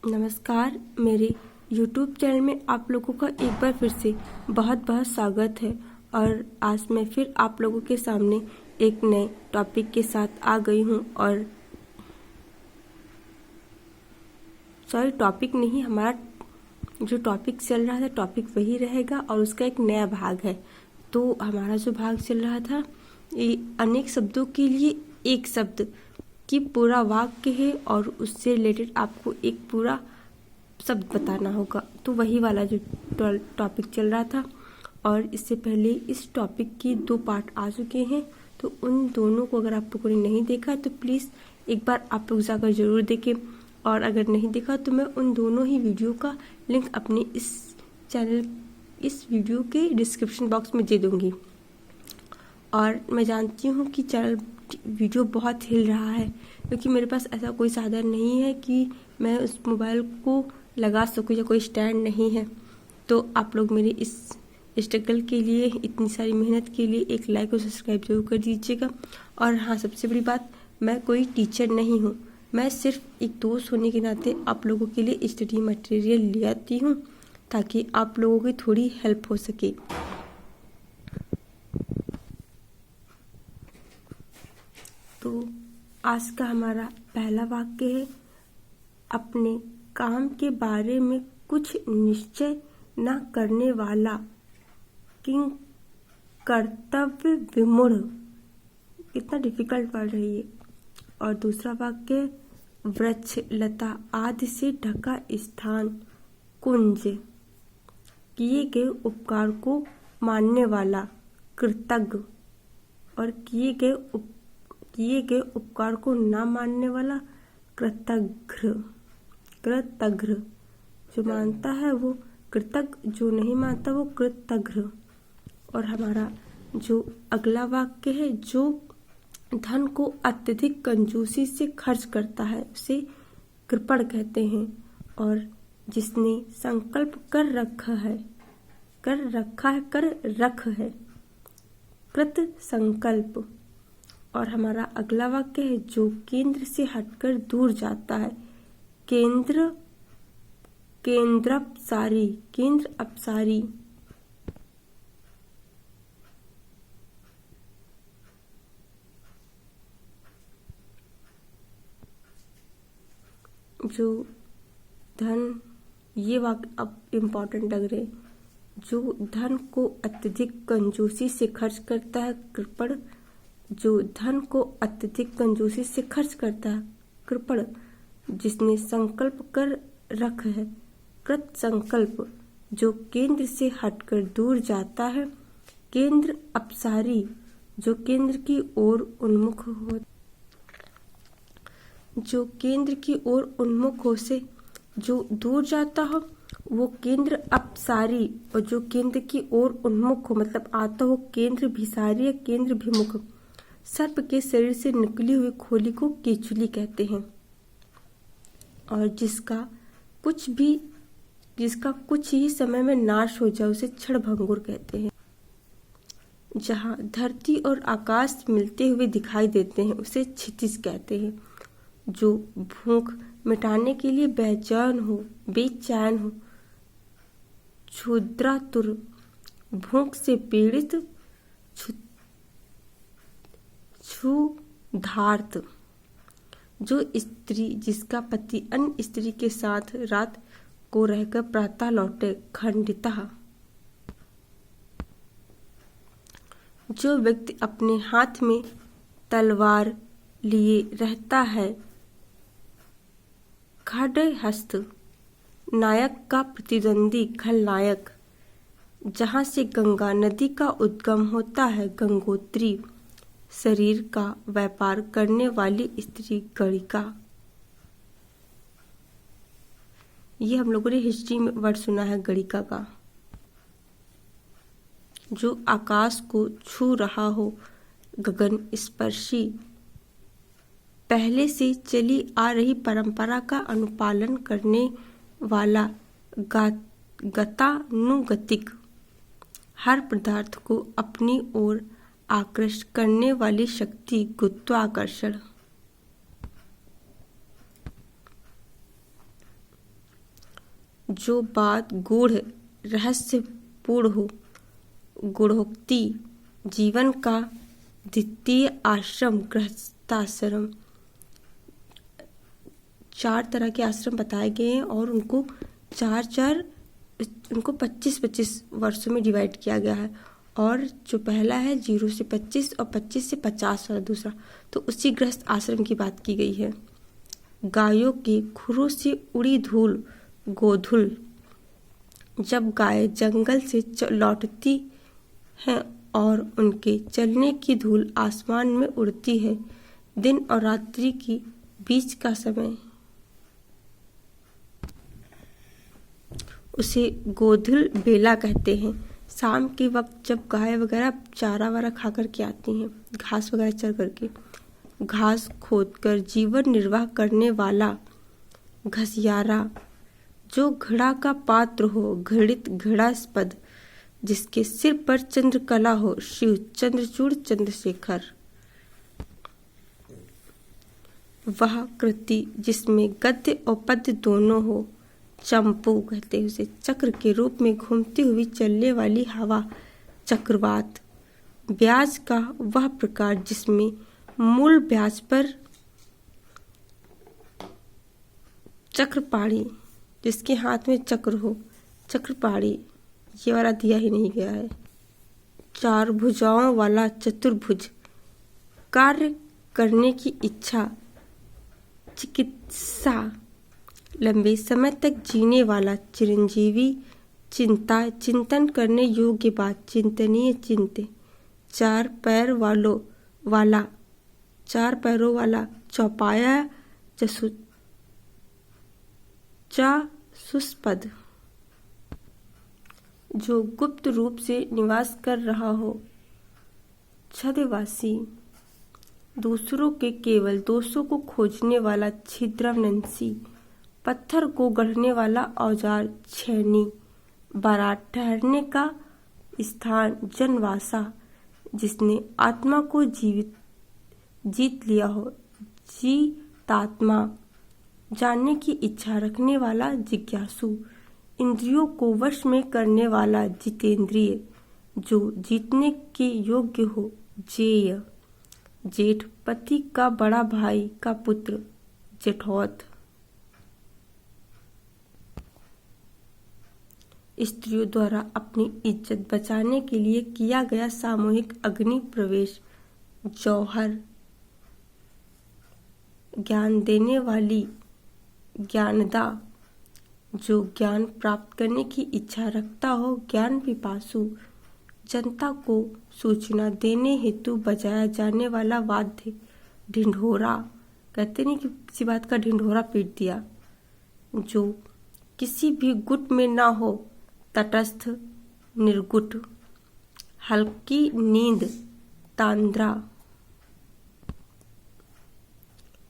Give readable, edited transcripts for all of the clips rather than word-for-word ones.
नमस्कार, मेरे YouTube channel में आप लोगों का एक बार फिर से बहुत बहुत स्वागत है। और आज मैं फिर आप लोगों के सामने एक नए टॉपिक के साथ आ गई हूँ। और टॉपिक नहीं, हमारा जो टॉपिक चल रहा था टॉपिक वही रहेगा और उसका एक नया भाग है। तो हमारा जो भाग चल रहा था ये अनेक शब्दों के लिए एक शब्द की पूरा वाक्य है और उससे रिलेटेड आपको एक पूरा शब्द बताना होगा। तो वही वाला जो टॉपिक चल रहा था। और इससे पहले इस टॉपिक की 2 पार्ट आ चुके हैं, तो उन दोनों को अगर आप लोगों ने नहीं देखा तो प्लीज़ एक बार आप लोग जाकर ज़रूर देखें। और अगर नहीं देखा तो मैं उन दोनों ही वीडियो का लिंक अपने इस वीडियो के डिस्क्रिप्शन बॉक्स में दे दूँगी। और मैं जानती हूँ कि वीडियो बहुत हिल रहा है, क्योंकि मेरे पास ऐसा कोई साधन नहीं है कि मैं उस मोबाइल को लगा सकूँ या कोई स्टैंड नहीं है। तो आप लोग मेरे इस स्ट्रगल के लिए, इतनी सारी मेहनत के लिए एक लाइक और सब्सक्राइब जरूर कर दीजिएगा। और हाँ, सबसे बड़ी बात, मैं कोई टीचर नहीं हूँ, मैं सिर्फ एक दोस्त होने के नाते आप लोगों के लिए स्टडी मटेरियल ले आती हूँ ताकि आप लोगों की थोड़ी हेल्प हो सके। तो आज का हमारा पहला वाक्य है, अपने काम के बारे में कुछ निश्चय न करने वाला किंग कर्तव्य विमूढ़। इतना डिफिकल्ट वर्ड है ये। और दूसरा वाक्य, वृक्ष लता आदि से ढका स्थान कुंज, किए गए उपकार को मानने वाला कृतज्ञ, और किए गए उपकार को ना मानने वाला कृतघ्न। जो मानता है वो कृतज्ञ, जो नहीं मानता वो कृतघ्न। और हमारा जो अगला वाक्य है, जो धन को अत्यधिक कंजूसी से खर्च करता है उसे कृपण कहते हैं। और जिसने संकल्प कर रख है कृत संकल्प। और हमारा अगला वाक्य है, जो केंद्र से हटकर दूर जाता है केंद्र अपसारी। जो धन, ये वाक्य अब इम्पोर्टेंट लग रहे, जो धन को अत्यधिक कंजूसी से खर्च करता है कृपण। जो धन को अत्यधिक कंजूसी से खर्च करता है कृपण। जिसने संकल्प कर रख है कृत संकल्प। जो केंद्र से हटकर दूर जाता है केंद्र अपसारी। जो केंद्र की ओर उन्मुख हो से जो दूर जाता हो वो केंद्र अपसारी। और जो केंद्र की ओर उन्मुख हो मतलब आता हो केंद्र भिसारी या केंद्र भिमुख। सर्प के शरीर से निकली हुई खोली को केचुली कहते हैं। और जिसका कुछ ही समय में नाश हो जाए उसे क्षणभंगुर कहते हैं। जहाँ धरती और आकाश मिलते हुए दिखाई देते हैं उसे क्षितिज कहते हैं। जो भूख मिटाने के लिए बेचैन हो क्षुद्रातुर, भूख से पीड़ित क्षुधार्त। जो स्त्री जिसका पति अन्य स्त्री के साथ रात को रहकर प्रातः लौटे खंडिता। जो व्यक्ति अपने हाथ में तलवार लिए रहता है खड्गहस्त। नायक का प्रतिद्वंदी खलनायक। जहाँ से गंगा नदी का उद्गम होता है गंगोत्री। शरीर का व्यापार करने वाली स्त्री गणिका। ये हम लोगों ने हिस्ट्री में वर्ड सुना है गणिका का। जो आकाश को छू रहा हो गगन स्पर्शी। पहले से चली आ रही परंपरा का अनुपालन करने वाला गतानुगतिक। हर पदार्थ को अपनी ओर आकृष्ट करने वाली शक्ति गुरुत्वाकर्षण। जो बात गूढ़ रहस्यपूर्ण हो। गूढ़ोक्ति जीवन का द्वितीय आश्रम गृहस्थाश्रम। 4 तरह के आश्रम बताए गए हैं और उनको 25-25 वर्षों में डिवाइड किया गया है। और जो पहला है 0 से 25 और 25 से 50 वाला दूसरा, तो उसी गृहस्थ आश्रम की बात की गई है। गायों के खुरों से उड़ी धूल गोधूल। जब गाय जंगल से लौटती हैं और उनके चलने की धूल आसमान में उड़ती है, दिन और रात्रि के बीच का समय, उसे गोधूल बेला कहते हैं। शाम के वक्त जब गाय वगैरह चारा वारा खा करके आती हैं, घास वगैरह चर करके, घास खोदकर जीवन निर्वाह करने वाला घसियारा, जो घड़ा का पात्र हो, घड़ित घड़ास्पद, जिसके सिर पर चंद्रकला हो, शिव चंद्रचूड़ चंद्रशेखर। वह कृति जिसमें गद्य और पद्य दोनों हो, चंपू कहते हैं उसे। चक्र के रूप में घूमती हुई चलने वाली हवा, चक्रवात। ब्याज का वह प्रकार जिसमें मूल ब्याज पर चक्रपाणी, जिसके हाथ में चक्र हो, चक्रपाणी। ये वाला दिया ही नहीं गया है। 4 भुजाओं वाला चतुर्भुज, कार्य करने की इच्छा, चिकित्सा, लंबे समय तक जीने वाला चिरंजीवी, चिंता, चिंतन करने योग्य बात, चिंतनीय, चिंते। 4 पैरों वाला चौपाया, जासुसपद, जो गुप्त रूप से निवास कर रहा हो, छद्मवासी, दूसरों के केवल दोषों को खोजने वाला, छिद्रवंशी, पत्थर को गढ़ने वाला औजार, छेनी, बारात ठहरने का स्थान, जनवासा, जिसने आत्मा को जीत लिया हो, जीतात्मा, जानने की इच्छा रखने वाला, जिज्ञासु, इंद्रियों को वश में करने वाला, जितेंद्रिय, जो जीतने के योग्य हो, जेय, जेठ, पति का बड़ा भाई का पुत्र, जेठौत। स्त्रियों द्वारा अपनी इज्जत बचाने के लिए किया गया सामूहिक अग्नि प्रवेश, जौहर। ज्ञान देने वाली, ज्ञानदा, जो ज्ञान प्राप्त करने की इच्छा रखता हो, ज्ञान पिपासु, जनता को सूचना देने हेतु बजाया जाने वाला वाद्य, ढिंढोरा। कहते नहीं कि किसी बात का ढिंढोरा पीट दिया। जो किसी भी गुट में ना हो, तटस्थ, निर्गुट। हल्की नींद, तांद्रा।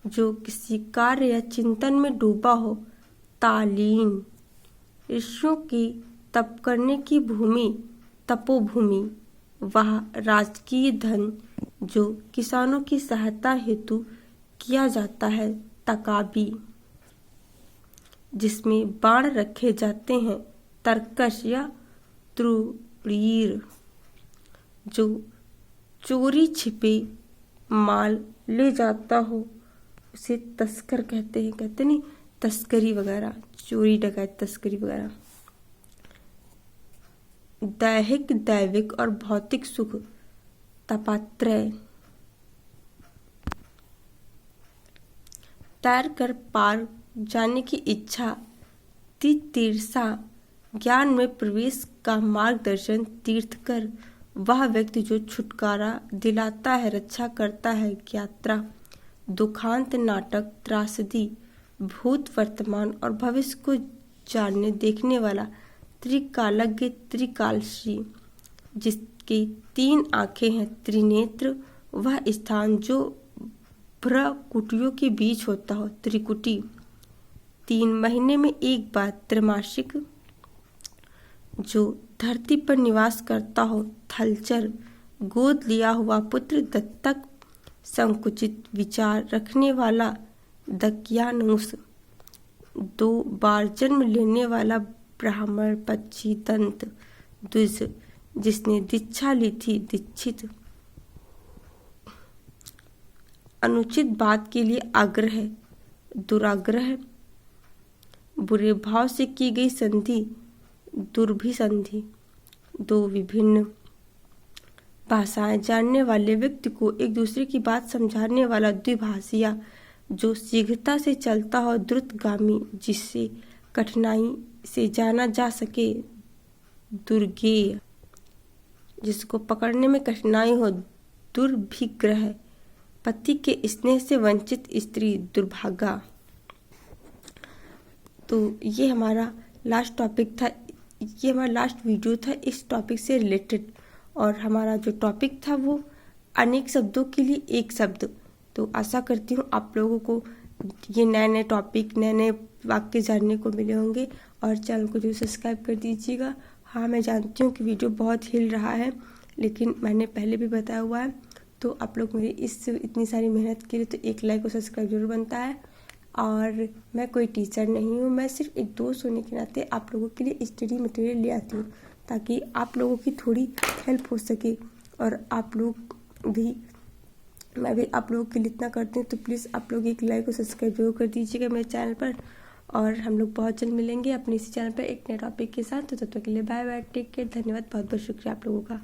जो किसी कार्य या चिंतन में डूबा हो, तालीन। ऋषियों की तप करने की भूमि, तपोभूमि। वह राजकीय धन जो किसानों की सहायता हेतु किया जाता है, तकाबी। जिसमें बाण रखे जाते हैं, तरकश या त्रुरीर। जो चोरी छिपे माल ले जाता हो, उसे तस्कर कहते हैं। कहते नहीं तस्करी वगैरह, चोरी डकैत तस्करी वगैरह। दैहिक, दैविक और भौतिक सुख, तापत्रय। तैर कर पार जाने की इच्छा, तितीर्षा। ज्ञान में प्रवेश का मार्गदर्शन, तीर्थकर। वह व्यक्ति जो छुटकारा दिलाता है, रक्षा करता है, ज्ञात्रा। दुखांत, नाटक, त्रासदी। भूत, वर्तमान और भविष्य को जानने देखने वाला, त्रिकालज्ञ, त्रिकालशी। जिसकी 3 आंखें हैं, त्रिनेत्र। वह स्थान जो भ्रकुटियों के बीच होता हो, त्रिकुटी। 3 महीने में एक बार, त्रैमासिक। जो धरती पर निवास करता हो, थलचर। गोद लिया हुआ पुत्र, दत्तक। संकुचित विचार रखने वाला, दकियानुस। 2 बार जन्म लेने वाला ब्राह्मण पक्षी दंत द्विज जिसने दीक्षा ली थी दीक्षित। अनुचित बात के लिए आग्रह दुराग्रह। बुरे भाव से की गई संधि दुर्भिसंधि। 2 विभिन्न भाषाएं जानने वाले व्यक्ति को एक दूसरे की बात समझाने वाला द्विभाषिया। जो शीघ्रता से चलता हो द्रुतगामी जिससे कठिनाई से जाना जा सके दुर्गेय जिसको पकड़ने में कठिनाई हो दुर्भिग्रह। पति के स्नेह से वंचित स्त्री दुर्भागा। तो ये हमारा लास्ट टॉपिक था, ये हमारा लास्ट वीडियो था इस टॉपिक से रिलेटेड। और हमारा जो टॉपिक था वो अनेक शब्दों के लिए एक शब्द। तो आशा करती हूँ आप लोगों को ये नए नए टॉपिक नए नए वाक्य जानने को मिले होंगे। और चैनल को जो सब्सक्राइब कर दीजिएगा। हाँ, मैं जानती हूँ कि वीडियो बहुत हिल रहा है, लेकिन मैंने पहले भी बताया हुआ है। तो आप लोग मेरी इस इतनी सारी मेहनत के लिए तो एक लाइक और सब्सक्राइब जरूर बनता है। और मैं कोई टीचर नहीं हूँ, मैं सिर्फ एक दोस्त होने के नाते आप लोगों के लिए स्टडी मटेरियल ले आती हूँ ताकि आप लोगों की थोड़ी हेल्प हो सके। और आप लोग भी, मैं भी आप लोगों के लिए इतना करती हूँ। तो प्लीज़ आप लोग एक लाइक और सब्सक्राइब जरूर कर दीजिएगा मेरे चैनल पर। और हम लोग बहुत जल्द मिलेंगे अपने इसी चैनल पर एक नए टॉपिक के साथ। तो तब तक के लिए बाय बाय, टेक केयर, धन्यवाद, बहुत बहुत शुक्रिया आप लोगों का।